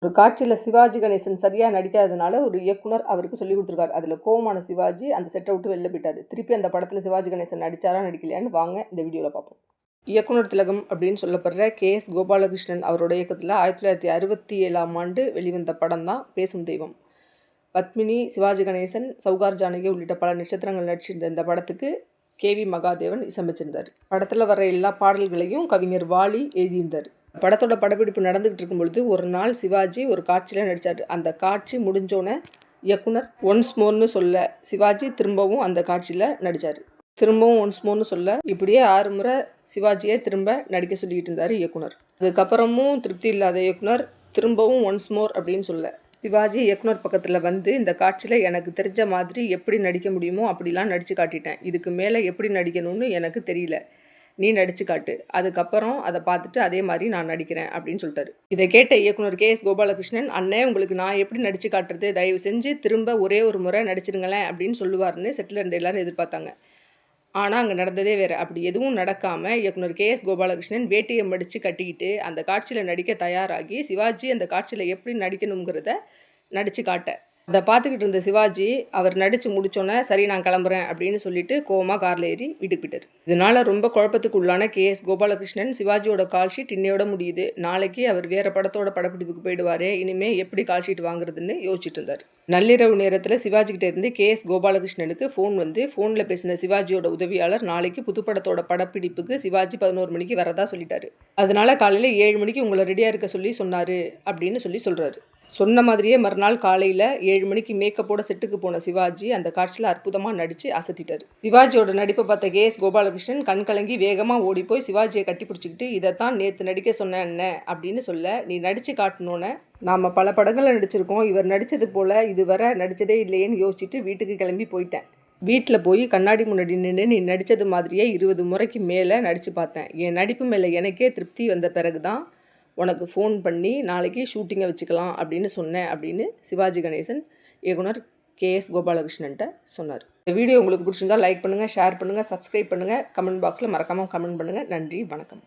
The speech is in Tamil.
ஒரு காட்சியில் சிவாஜி கணேசன் சரியாக நடிக்காததுனால ஒரு இயக்குனர் அவருக்கு சொல்லி கொடுத்துருக்காரு. அதில் கோவமான சிவாஜி அந்த செட்டை விட்டு வெளில போயிட்டார். திருப்பி அந்த படத்தில் சிவாஜி கணேசன் நடித்தாரா நடிக்கலையான்னு வாங்க இந்த வீடியோவில் பார்ப்போம். இயக்குனர் திலகம் அப்படின்னு சொல்லப்படுற கே.எஸ். கோபாலகிருஷ்ணன் அவரோட இயக்கத்தில் 1967ஆம் ஆண்டு வெளிவந்த படம் தான் பேசும் தெய்வம். பத்மினி, சிவாஜி கணேசன், சௌகார் ஜானகி உள்ளிட்ட பல நட்சத்திரங்கள் நடிச்சிருந்த இந்த படத்துக்கு கே.வி. மகாதேவன் இசையமைச்சிருந்தார். படத்தில் வர எல்லா பாடல்களையும் கவிஞர் வாலி எழுதியிருந்தார். படத்தோட படப்பிடிப்பு நடந்துகிட்டு இருக்கும் பொழுது ஒரு நாள் சிவாஜி ஒரு காட்சியில் நடித்தார். அந்த காட்சி முடிஞ்சோன்னே இயக்குனர் ஒன்ஸ் மோர்னு சொல்ல சிவாஜி திரும்பவும் அந்த காட்சியில் நடித்தார். திரும்பவும் ஒன்ஸ் மோர்னு சொல்ல இப்படியே 6 முறை சிவாஜியை திரும்ப நடிக்க சொல்லிக்கிட்டு இருந்தார் இயக்குனர். அதுக்கப்புறமும் திருப்தி இல்லாத இயக்குனர் திரும்பவும் ஒன்ஸ் மோர் அப்படின்னு சொல்ல சிவாஜி இயக்குனர் பக்கத்தில் வந்து இந்த காட்சியில் எனக்கு தெரிஞ்ச மாதிரி எப்படி நடிக்க முடியுமோ அப்படிலாம் நடித்து காட்டிட்டேன். இதுக்கு மேலே எப்படி நடிக்கணும்னு எனக்கு தெரியல, நீ நடிச்சு காட்டு, அதுக்கப்புறம் அதை பார்த்துட்டு அதே மாதிரி நான் நடிக்கிறேன் அப்படின்னு சொல்லிட்டாரு. இதை கேட்ட இயக்குனர் கே.எஸ். கோபாலகிருஷ்ணன், அண்ணே உங்களுக்கு நான் எப்படி நடிச்சு காட்டுறது, தயவு செஞ்சு திரும்ப ஒரே ஒரு முறை நடிச்சிருங்களேன் அப்படின்னு சொல்லுவார்னு செட்டில் இருந்த எல்லாரும் எதிர்பார்த்தாங்க. ஆனால் அங்கே நடந்ததே வேறு. அப்படி எதுவும் நடக்காமல் இயக்குனர் கே.எஸ். கோபாலகிருஷ்ணன் வேட்டியை மடித்து கட்டிக்கிட்டு அந்த காட்சியில் நடிக்க தயாராகி சிவாஜி அந்த காட்சியில் எப்படி நடிக்கணுங்கிறத நடித்து காட்ட அதை பார்த்துக்கிட்டு இருந்த சிவாஜி அவர் நடித்து முடித்தோன்னே சரி நான் கிளம்புறேன் அப்படின்னு சொல்லிட்டு கோவமாக காரில் ஏறி வீட்டுக்கு போயிட்டார். இதனால் ரொம்ப குழப்பத்துக்கு உள்ளான கே.எஸ். கோபாலகிருஷ்ணன் சிவாஜியோட கால் ஷீட் இன்னையோட முடியுது, நாளைக்கு அவர் வேறு படத்தோட படப்பிடிப்புக்கு போயிடுவார், இனிமேல் எப்படி கால் ஷீட் வாங்குறதுன்னு யோசிச்சுட்டு இருந்தார். நள்ளிரவு நேரத்தில் சிவாஜிக்கிட்ட இருந்து கே.எஸ். கோபாலகிருஷ்ணனுக்கு ஃபோன் வந்து ஃபோனில் பேசின சிவாஜியோட உதவியாளர் நாளைக்கு புதுப்படத்தோட படப்பிடிப்புக்கு சிவாஜி 11 மணிக்கு வரதா சொல்லிட்டாரு. அதனால காலையில் 7 மணிக்கு உங்களை ரெடியாக இருக்க சொன்னார் அப்படின்னு சொல்கிறாரு. சொன்ன மாதிரியே மறுநாள் காலையில் 7 மணிக்கு மேக்கப்போட செட்டுக்கு போன சிவாஜி அந்த காட்சியில் அற்புதமாக நடித்து அசத்திட்டார். சிவாஜியோட நடிப்பை பார்த்த கே.எஸ். கோபாலகிருஷ்ணன் கண் கலங்கி வேகமாக ஓடி போய் சிவாஜியை கட்டி பிடிச்சிக்கிட்டு இதைத்தான் நேற்று நடிக்க சொன்னேன் என்ன அப்படின்னு சொல்ல, நீ நடித்து காட்டணுன்னு நாம் பல படங்களை நடிச்சிருக்கோம், இவர் நடித்தது போல் இதுவரை நடித்ததே இல்லையேன்னு யோசிச்சுட்டு வீட்டுக்கு கிளம்பி போயிட்டேன். வீட்டில் போய் கண்ணாடி முன்னாடி நின்று நீ நடித்தது மாதிரியே 20 முறைக்கு மேலே நடித்து பார்த்தேன். என் நடிப்பு மேலே எனக்கே திருப்தி வந்த பிறகு தான் உனக்கு ஃபோன் பண்ணி நாளைக்கு ஷூட்டிங்கை வச்சுக்கலாம் அப்படின்னு சொன்னேன் அப்படின்னு சிவாஜி கணேசன் இயக்குனர் கே.எஸ். கோபாலகிருஷ்ணன்ட்ட சொன்னார். இந்த வீடியோ உங்களுக்கு பிடிச்சிருந்தால் லைக் பண்ணுங்கள், ஷேர் பண்ணுங்கள், சப்ஸ்கிரைப் பண்ணுங்கள், கமெண்ட் பாக்ஸில் மறக்காமல் கமெண்ட் பண்ணுங்கள். நன்றி, வணக்கம்.